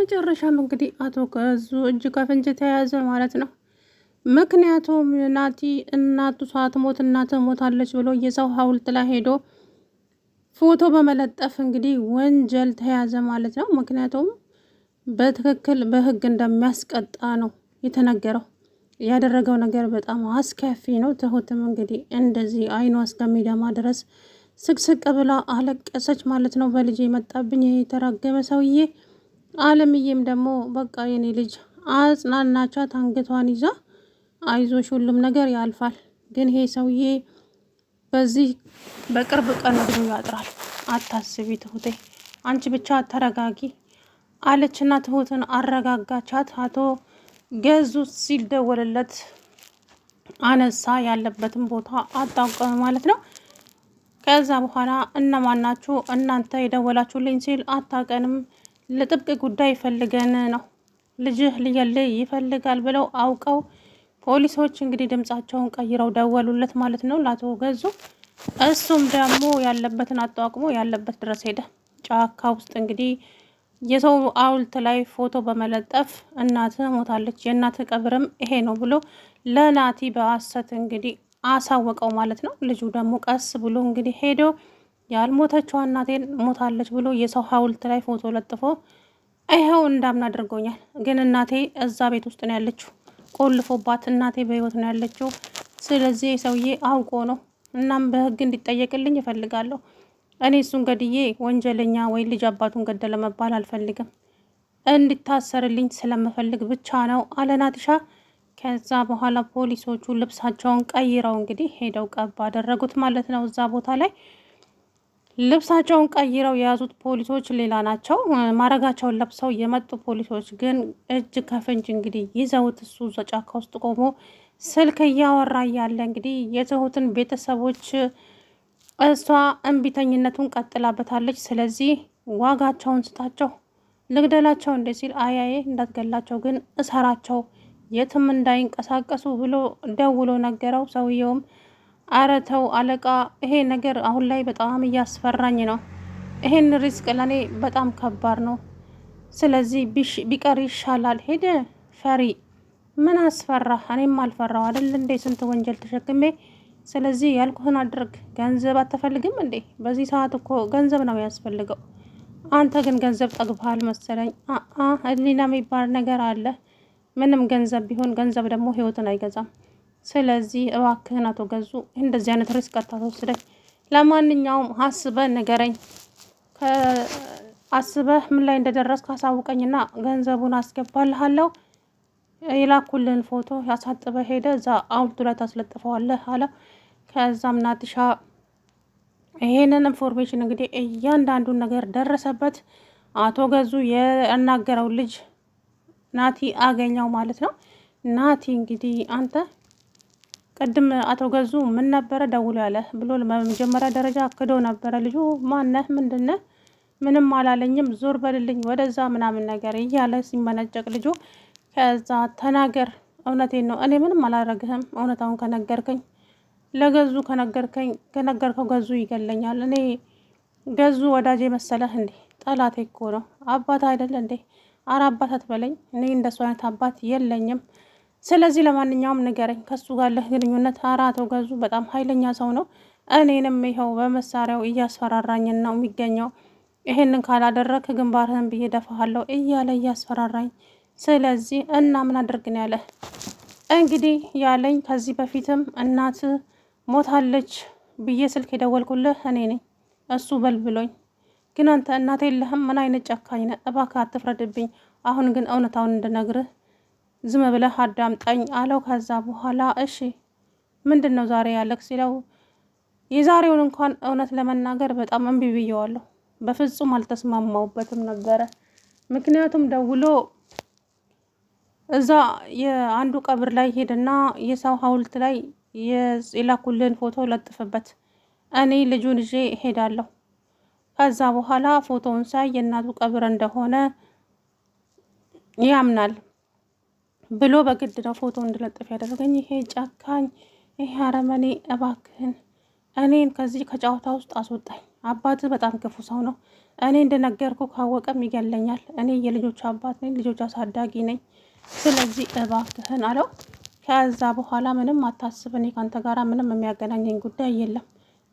በመጨረሻም እንግዲህ አቶ ገዙ እጅ ከፍንጅ ተያዘ ማለት ነው። ምክንያቱም ናቲ እናቱ ሳትሞት እናት ሞታለች ብሎ የሰው ሐውልት ላይ ሄዶ ፎቶ በመለጠፍ እንግዲህ ወንጀል ተያዘ ማለት ነው። ምክንያቱም በትክክል በሕግ እንደሚያስቀጣ ነው የተነገረው። ያደረገው ነገር በጣም አስከፊ ነው። ትሁትም እንግዲህ እንደዚህ አይኗ እስከሚደማ ድረስ ስቅስቅ ብላ አለቀሰች ማለት ነው። በልጅ የመጣብኝ የተራገመ ሰውዬ። አለምዬም ደግሞ በቃ የኔ ልጅ አጽናናቻት፣ አንገቷን ይዛ አይዞሽ ሁሉም ነገር ያልፋል፣ ግን ይሄ ሰውዬ በዚህ በቅርብ ቀን እግሩ ያጥራል፣ አታስቢ ትሁቴ፣ አንቺ ብቻ ተረጋጊ አለችና ትሁትን አረጋጋቻት። አቶ ገዙ ሲደወልለት አነሳ፣ ያለበትን ቦታ አጣቀመ ማለት ነው። ከዛ በኋላ እነማን ናችሁ እናንተ የደወላችሁልኝ ሲል አታቀንም፣ ለጥብቅ ጉዳይ ፈልገን ነው፣ ልጅህ ሊገልህ ይፈልጋል ብለው አውቀው ፖሊሶች እንግዲህ ድምጻቸውን ቀይረው ደወሉለት ማለት ነው ለአቶ ገዙ። እሱም ደግሞ ያለበትን አጠዋቅሞ ያለበት ድረስ ሄደ። ጫካ ውስጥ እንግዲህ የሰው ሐውልት ላይ ፎቶ በመለጠፍ እናትህ ሞታለች፣ የእናትህ ቀብርም ይሄ ነው ብሎ ለናቲ በሐሰት እንግዲህ አሳወቀው ማለት ነው። ልጁ ደግሞ ቀስ ብሎ እንግዲህ ሄዶ ያልሞተችው እናቴን ሞታለች ብሎ የሰው ሐውልት ላይ ፎቶ ለጥፎ ይኸው እንዳምን አድርጎኛል፣ ግን እናቴ እዛ ቤት ውስጥ ነው ያለችው፣ ቆልፎባት እናቴ በህይወት ነው ያለችው። ስለዚህ ሰውዬ አውቆ ነው፣ እናም በህግ እንዲጠየቅልኝ እፈልጋለሁ። እኔ እሱን ገድዬ ወንጀለኛ ወይ ልጅ አባቱን ገደለ መባል አልፈልግም፣ እንዲታሰርልኝ ስለምፈልግ ብቻ ነው አለ ናቲሻ። ከዛ በኋላ ፖሊሶቹ ልብሳቸውን ቀይረው እንግዲህ ሄደው ቀብ አደረጉት ማለት ነው። እዛ ቦታ ላይ ልብሳቸውን ቀይረው የያዙት ፖሊሶች ሌላ ናቸው። ማረጋቸውን ለብሰው የመጡ ፖሊሶች ግን እጅ ከፍንጅ እንግዲህ ይዘውት እሱ ጫካ ውስጥ ቆሞ ስልክ እያወራ እያለ እንግዲህ የትሁትን ቤተሰቦች እሷ እንቢተኝነቱን ቀጥላበታለች። ስለዚህ ዋጋቸውን ስጣቸው፣ ልግደላቸው እንደ ሲል አያዬ እንዳትገላቸው ግን እሰራቸው፣ የትም እንዳይንቀሳቀሱ ብሎ ደውሎ ነገረው። ሰውየውም አረ ተው አለቃ፣ ይሄ ነገር አሁን ላይ በጣም እያስፈራኝ ነው፣ ይሄን ሪስክ ለእኔ በጣም ከባድ ነው፣ ስለዚህ ቢቀር ይሻላል። ሄደ ፈሪ፣ ምን አስፈራ? እኔም አልፈራው አይደል እንዴ ስንት ወንጀል ተሸክሜ። ስለዚህ ያልኩህን አድርግ። ገንዘብ አትፈልግም እንዴ? በዚህ ሰዓት እኮ ገንዘብ ነው ያስፈልገው። አንተ ግን ገንዘብ ጠግበሃል መሰለኝ። ህሊና የሚባል ነገር አለ። ምንም ገንዘብ ቢሆን ገንዘብ ደግሞ ህይወትን አይገዛም። ስለዚህ እባክህን አቶ ገዙ እንደዚህ አይነት ሪስክ አታስወስደኝ። ለማንኛውም አስበህ ንገረኝ፣ አስበህ ምን ላይ እንደደረስክ አሳውቀኝና ገንዘቡን አስገባልሃለሁ። የላኩልን ፎቶ ያሳጥበህ ሄደ እዛ ሐውልቱ ላይ ታስለጥፈዋለህ አለ። ከዛም ናቲሻ ይሄንን ኢንፎርሜሽን እንግዲህ እያንዳንዱን ነገር ደረሰበት። አቶ ገዙ የናገረው ልጅ ናቲ አገኘው ማለት ነው። ናቲ እንግዲህ አንተ ቅድም አቶ ገዙ ምን ነበረ ደውሎ ያለ ብሎ በመጀመሪያ ደረጃ አክዶ ነበረ። ልጁ ማነህ ምንድነህ? ምንም አላለኝም፣ ዞር በልልኝ ወደዛ ምናምን ነገር እያለ ሲመነጨቅ ልጁ ከዛ ተናገር፣ እውነቴን ነው፣ እኔ ምንም አላረግህም፣ እውነታውን ከነገርከኝ፣ ለገዙ ከነገርከው ገዙ ይገለኛል። እኔ ገዙ ወዳጄ መሰለህ እንዴ? ጠላቴ እኮ ነው። አባት አይደለ እንዴ? አረ አባት አትበለኝ፣ እኔ እንደሱ አይነት አባት የለኝም። ስለዚህ ለማንኛውም ንገረኝ፣ ከሱ ጋር ያለህ ግንኙነት። አረ አቶ ገዙ በጣም ኃይለኛ ሰው ነው፣ እኔንም ይኸው በመሳሪያው እያስፈራራኝ ነው የሚገኘው። ይሄንን ካላደረክ ግንባርህን ብዬ ደፋሃለሁ እያለ እያስፈራራኝ። ስለዚህ እና ምን አድርግ ነው ያለህ? እንግዲህ ያለኝ ከዚህ በፊትም እናት ሞታለች ብዬ ስልክ የደወልኩልህ እኔ ነኝ፣ እሱ በልብሎኝ። ግን አንተ እናት የለህም? ምን አይነት ጨካኝ ነህ? እባክህ አትፍረድብኝ። አሁን ግን እውነታውን እንድነግርህ ዝም ብለህ አዳምጠኝ አለው። ከዛ በኋላ እሺ ምንድን ነው ዛሬ ያለክ ሲለው የዛሬውን እንኳን እውነት ለመናገር በጣም እምቢ ብየዋለሁ። በፍጹም አልተስማማውበትም ነበረ። ምክንያቱም ደውሎ እዛ የአንዱ ቀብር ላይ ሄድና የሰው ሐውልት ላይ የላኩልን ፎቶ ለጥፍበት፣ እኔ ልጁን ይዤ ሄዳለሁ። ከዛ በኋላ ፎቶውን ሳይ የእናቱ ቀብር እንደሆነ ያምናል ብሎ በግድ ነው ፎቶ እንድለጥፍ ያደረገኝ። ይሄ ጨካኝ፣ ይሄ አረመኔ፣ እባክህን እኔን ከዚህ ከጨዋታ ውስጥ አስወጣኝ። አባትህ በጣም ክፉ ሰው ነው። እኔ እንደነገርኩ ካወቀም ይገለኛል። እኔ የልጆች አባት ነኝ፣ ልጆች አሳዳጊ ነኝ። ስለዚህ እባክህን አለው። ከዛ በኋላ ምንም አታስብ፣ እኔ ካንተ ጋር ምንም የሚያገናኘኝ ጉዳይ የለም፣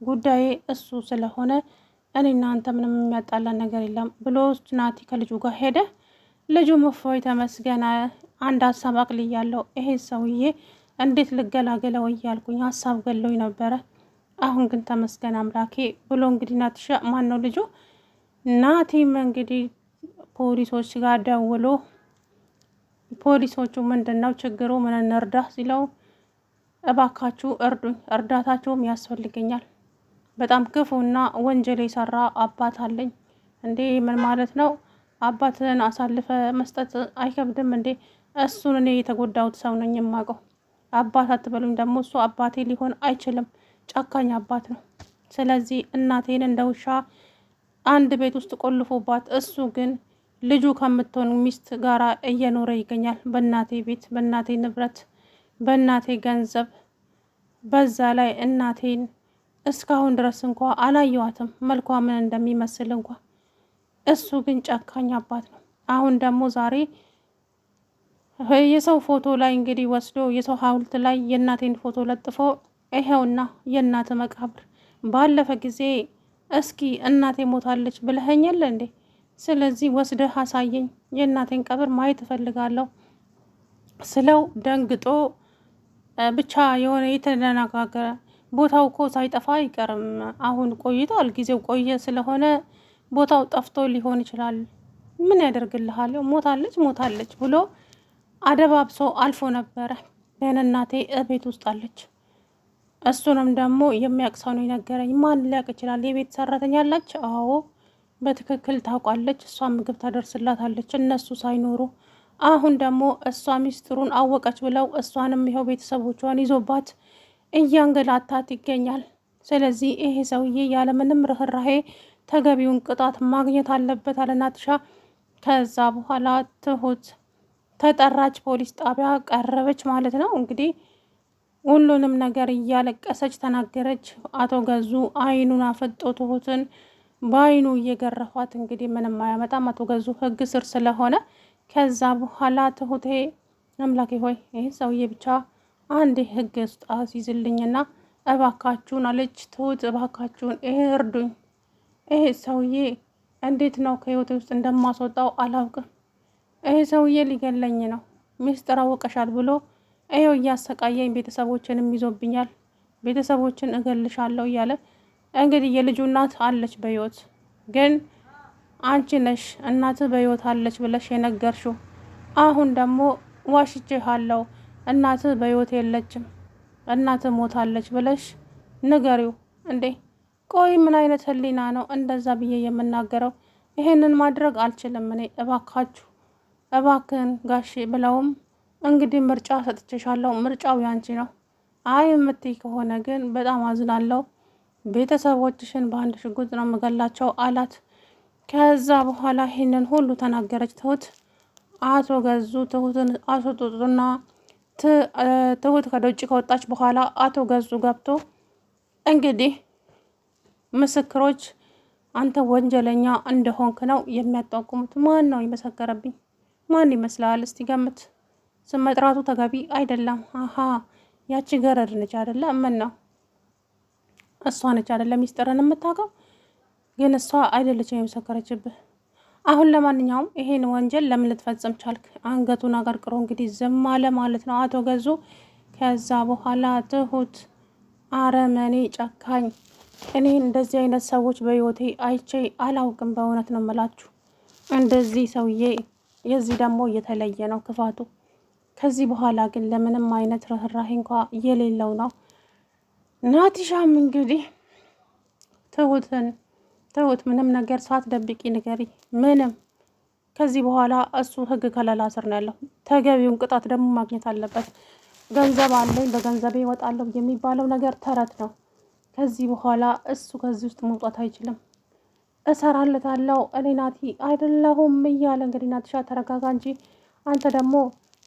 ጉዳዬ እሱ ስለሆነ እኔ እናንተ ምንም የሚያጣላን ነገር የለም ብሎ ናቲ ከልጁ ጋር ሄደ። ልጁ እፎይ ተመስገን፣ አንድ ሀሳብ አቅልያለሁ፣ ይሄ ሰውዬ እንዴት ልገላገለው እያልኩኝ ሀሳብ ገለውኝ ነበረ። አሁን ግን ተመስገን አምላኬ ብሎ እንግዲህ ናትሻ ማን ነው ልጁ ናቲም እንግዲህ ፖሊሶች ጋር ደውሎ ፖሊሶቹ ምንድን ነው ችግሩ፣ ምን እንርዳ ሲለው እባካችሁ እርዱኝ፣ እርዳታቸውም ያስፈልገኛል። በጣም ክፉና ወንጀል የሰራ አባት አለኝ። እንዴ ምን ማለት ነው? አባትን አሳልፈ መስጠት አይከብድም እንዴ? እሱን እኔ የተጎዳሁት ሰው ነኝ የማውቀው። አባት አትበሉኝ ደግሞ፣ እሱ አባቴ ሊሆን አይችልም፣ ጨካኝ አባት ነው። ስለዚህ እናቴን እንደ ውሻ አንድ ቤት ውስጥ ቆልፎባት፣ እሱ ግን ልጁ ከምትሆን ሚስት ጋራ እየኖረ ይገኛል። በእናቴ ቤት፣ በእናቴ ንብረት፣ በእናቴ ገንዘብ። በዛ ላይ እናቴን እስካሁን ድረስ እንኳ አላየዋትም፣ መልኳ ምን እንደሚመስል እንኳ። እሱ ግን ጨካኝ አባት ነው። አሁን ደግሞ ዛሬ የሰው ፎቶ ላይ እንግዲህ ወስዶ የሰው ሐውልት ላይ የእናቴን ፎቶ ለጥፎ ይሄውና የእናት መቃብር። ባለፈ ጊዜ እስኪ እናቴ ሞታለች ብለኸኛል እንዴ? ስለዚህ ወስደህ አሳየኝ፣ የእናቴን ቀብር ማየት እፈልጋለሁ ስለው ደንግጦ ብቻ የሆነ የተደነጋገረ። ቦታው እኮ ሳይጠፋ አይቀርም፣ አሁን ቆይቷል፣ ጊዜው ቆየ ስለሆነ ቦታው ጠፍቶ ሊሆን ይችላል። ምን ያደርግልሃል፣ ሞታለች ሞታለች ብሎ አደባብሶ አልፎ ነበረ። ግን እናቴ እቤት ውስጥ አለች። እሱንም ደግሞ የሚያውቅ ሰው ነው የነገረኝ። ማን ሊያውቅ ይችላል? የቤት ሰራተኛ አለች። አዎ በትክክል ታውቃለች። እሷ ምግብ ታደርስላታለች እነሱ ሳይኖሩ። አሁን ደግሞ እሷ ሚስጥሩን አወቀች ብለው እሷንም ይኸው ቤተሰቦቿን ይዞባት እያንገላታት ይገኛል። ስለዚህ ይሄ ሰውዬ ያለምንም ርኅራሄ ተገቢውን ቅጣት ማግኘት አለበት አለ ናትሻ። ከዛ በኋላ ትሁት ተጠራች፣ ፖሊስ ጣቢያ ቀረበች ማለት ነው። እንግዲህ ሁሉንም ነገር እያለቀሰች ተናገረች። አቶ ገዙ አይኑን አፈጦ ትሁትን በአይኑ እየገረፋት እንግዲህ ምንም አያመጣም አቶ ገዙ ሕግ ስር ስለሆነ። ከዛ በኋላ ትሁቴ አምላኬ ሆይ ይህ ሰውዬ ብቻ አንድ ሕግ ውስጥ አስይዝልኝና እባካችሁን አለች ትሁት። እባካችሁን ይሄ እርዱኝ፣ ይሄ ሰውዬ እንዴት ነው ከህይወቴ ውስጥ እንደማስወጣው አላውቅም። ይሄ ሰውዬ ሊገለኝ ነው፣ ሚስጥር አወቀሻል ብሎ ይሄው እያሰቃየኝ ቤተሰቦችንም ይዞብኛል፣ ቤተሰቦችን እገልሻለሁ እያለ እንግዲህ የልጁ እናት አለች በህይወት። ግን አንቺ ነሽ እናትህ በህይወት አለች ብለሽ የነገርሽው። አሁን ደግሞ ዋሽቼሃለሁ፣ እናትህ በህይወት የለችም፣ እናትህ ሞታለች ብለሽ ንገሪው። እንዴ ቆይ ምን አይነት ህሊና ነው እንደዛ ብዬ የምናገረው? ይሄንን ማድረግ አልችልም እኔ፣ እባካችሁ እባክህን ጋሼ ብለውም እንግዲህ ምርጫ ሰጥቼሻለሁ፣ ምርጫው ያንቺ ነው። አይ የምትይ ከሆነ ግን በጣም አዝናለሁ፣ ቤተሰቦችሽን በአንድ ሽጉጥ ነው የምገላቸው አላት። ከዛ በኋላ ይህንን ሁሉ ተናገረች ትሁት። አቶ ገዙ ትሁትን አስወጡና ትሁት ከደ ውጭ ከወጣች በኋላ አቶ ገዙ ገብቶ እንግዲህ ምስክሮች አንተ ወንጀለኛ እንደሆንክ ነው የሚያጠቁሙት። ማን ነው የመሰከረብኝ? ማን ይመስላል? እስቲ ገምት። ስም መጥራቱ ተገቢ አይደለም። አሀ ያቺ ገረድ ነች አይደለ? ምን ነው እሷ ነች አይደለ ሚስጥርን የምታውቀው? ግን እሷ አይደለችም የመሰከረችብህ። አሁን ለማንኛውም ይሄን ወንጀል ለምን ልትፈጽም ቻልክ? አንገቱን አቀርቅሮ እንግዲህ ዝም አለ ማለት ነው አቶ ገዙ። ከዛ በኋላ ትሁት አረመኔ፣ ጨካኝ፣ እኔ እንደዚህ አይነት ሰዎች በህይወቴ አይቼ አላውቅም። በእውነት ነው የምላችሁ። እንደዚህ ሰውዬ የዚህ ደግሞ እየተለየ ነው ክፋቱ። ከዚህ በኋላ ግን ለምንም አይነት ርህራሄ እንኳ የሌለው ነው። ናቲሻም እንግዲህ ትሁት ምንም ነገር ሳትደብቂ ንገሪ፣ ምንም ከዚህ በኋላ እሱ ህግ ከለላ ስር ነው ያለው። ተገቢውን ቅጣት ደግሞ ማግኘት አለበት። ገንዘብ አለኝ በገንዘቤ እወጣለሁ የሚባለው ነገር ተረት ነው። ከዚህ በኋላ እሱ ከዚህ ውስጥ መውጣት አይችልም። እሰራለታለሁ እኔ ናቲ አይደለሁም እያለ እንግዲህ ናቲሻ ተረጋጋ እንጂ አንተ ደግሞ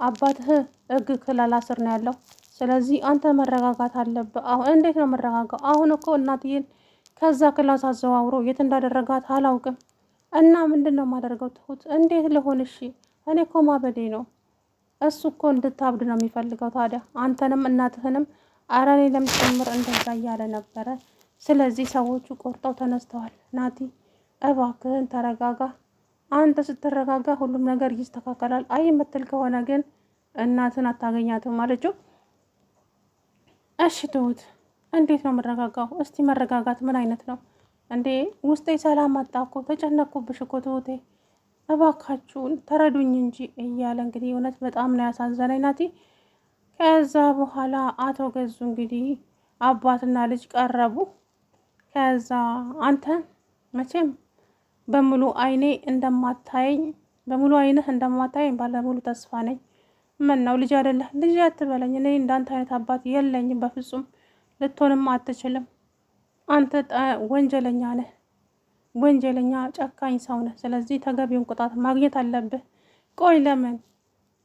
አባትህ ህግ ከለላ ስር ነው ያለው። ስለዚህ አንተ መረጋጋት አለብህ። አሁን እንዴት ነው መረጋጋው? አሁን እኮ እናትዬን ከዛ ክላስ አዘዋውሮ የት እንዳደረጋት አላውቅም። እና ምንድን ነው የማደርገው? ትሁት እንዴት ልሆን? እሺ እኔ እኮ ማበዴ ነው። እሱ እኮ እንድታብድ ነው የሚፈልገው። ታዲያ አንተንም እናትህንም አረኔንም ጭምር እንደዛ እያለ ነበረ። ስለዚህ ሰዎቹ ቆርጠው ተነስተዋል። ናቲ እባክህን ተረጋጋ። አንተ ስትረጋጋ ሁሉም ነገር ይስተካከላል። አይ የምትል ከሆነ ግን እናትን አታገኛትም አለችው። እሺ ትሁት እንዴት ነው መረጋጋው? እስቲ መረጋጋት ምን አይነት ነው እንዴ? ውስጤ ሰላም አጣ እኮ ተጨነቅኩብሽ እኮ ትሁቴ፣ እባካችሁን ተረዱኝ እንጂ እያለ እንግዲህ እውነት በጣም ነው ያሳዘነኝ ናቲ። ከዛ በኋላ አቶ ገዙ እንግዲህ አባትና ልጅ ቀረቡ። ከዛ አንተ መቼም በሙሉ አይኔ እንደማታየኝ በሙሉ አይንህ እንደማታየኝ ባለሙሉ ተስፋ ነኝ። ምን ነው ልጅ አይደለህ? ልጅ አትበለኝ። እኔ እንዳንተ አይነት አባት የለኝም በፍጹም፣ ልትሆንም አትችልም። አንተ ወንጀለኛ ነህ፣ ወንጀለኛ ጨካኝ ሰው ነህ። ስለዚህ ተገቢውን ቅጣት ማግኘት አለብህ። ቆይ ለምን?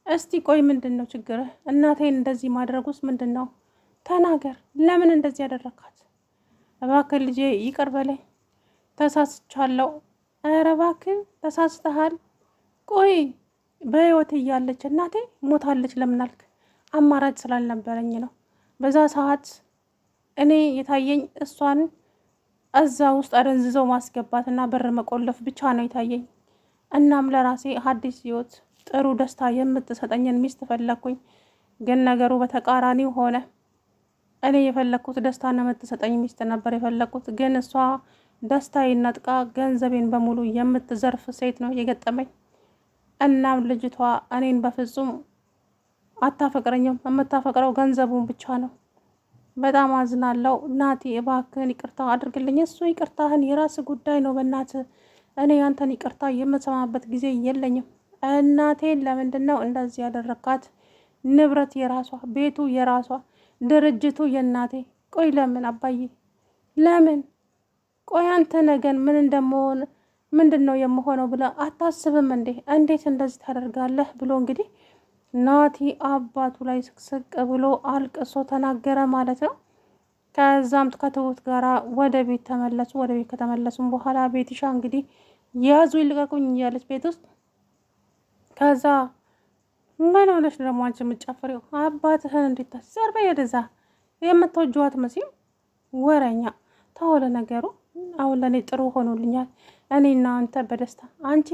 እስቲ ቆይ ምንድን ነው ችግርህ? እናቴን እንደዚህ ማድረግ ውስጥ ምንድን ነው? ተናገር። ለምን እንደዚህ ያደረካት? እባክህ ልጄ ይቅር በለኝ፣ ተሳስቻለሁ። ኧረ እባክህ ተሳስተሃል። ቆይ በህይወት እያለች እናቴ ሞታለች ለምን አልክ? አማራጭ ስላልነበረኝ ነው። በዛ ሰዓት እኔ የታየኝ እሷን እዛ ውስጥ አደንዝዘው ማስገባትና በር መቆለፍ ብቻ ነው የታየኝ። እናም ለራሴ ሀዲስ ህይወት ጥሩ ደስታ የምትሰጠኝን ሚስት ፈለግኩኝ። ግን ነገሩ በተቃራኒው ሆነ። እኔ የፈለግኩት ደስታና የምትሰጠኝ ሚስት ነበር የፈለግኩት። ግን እሷ ደስታዬን ነጥቃ ገንዘቤን በሙሉ የምትዘርፍ ሴት ነው የገጠመኝ። እናም ልጅቷ እኔን በፍጹም አታፈቅረኝም። የምታፈቅረው ገንዘቡን ብቻ ነው። በጣም አዝናለው ናቲ፣ እባክህን ይቅርታ አድርግልኝ። እሱ ይቅርታህን የራስ ጉዳይ ነው። በእናትህ እኔ ያንተን ይቅርታ የምሰማበት ጊዜ የለኝም። እናቴን ለምንድን ነው እንደዚህ ያደረካት? ንብረት የራሷ፣ ቤቱ የራሷ፣ ድርጅቱ የእናቴ። ቆይ ለምን አባዬ ለምን? ቆይ አንተ ነገን ምን እንደመሆን ምንድን ነው የምሆነው ብለህ አታስብም እንዴ? እንዴት እንደዚህ ታደርጋለህ? ብሎ እንግዲህ ናቲ አባቱ ላይ ስቅስቅ ብሎ አልቅሶ ተናገረ ማለት ነው። ከዛም ከትሁት ጋራ ወደ ቤት ተመለሱ። ወደ ቤት ከተመለሱም በኋላ ቤትሻ እንግዲህ ያዙ ይልቀቁኝ እያለች ቤት ውስጥ ከዛ ምን ሆነሽ ደግሞ አንቺ የምትጨፍሪው? አባትህን እንዲታሰር በየደዛ የምትወጂዋት መሲም ወረኛ ታወለ ነገሩ አሁን ለእኔ ጥሩ ሆኖልኛል። እኔና አንተ በደስታ አንቺ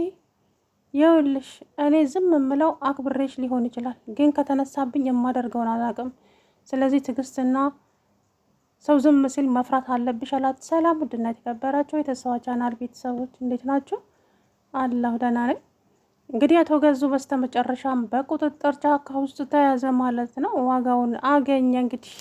ይኸውልሽ፣ እኔ ዝም የምለው አክብሬሽ ሊሆን ይችላል፣ ግን ከተነሳብኝ የማደርገውን አላውቅም። ስለዚህ ትዕግስትና ሰው ዝም ሲል መፍራት አለብሽ አላት። ሰላም ውድና የተከበራችሁ የተሰዋ ቻናል ቤተሰቦች እንዴት ናቸው? አላሁ ደህና ነኝ። እንግዲህ አቶ ገዙ በስተመጨረሻም በቁጥጥር ጫካ ውስጥ ተያዘ ማለት ነው። ዋጋውን አገኘ እንግዲህ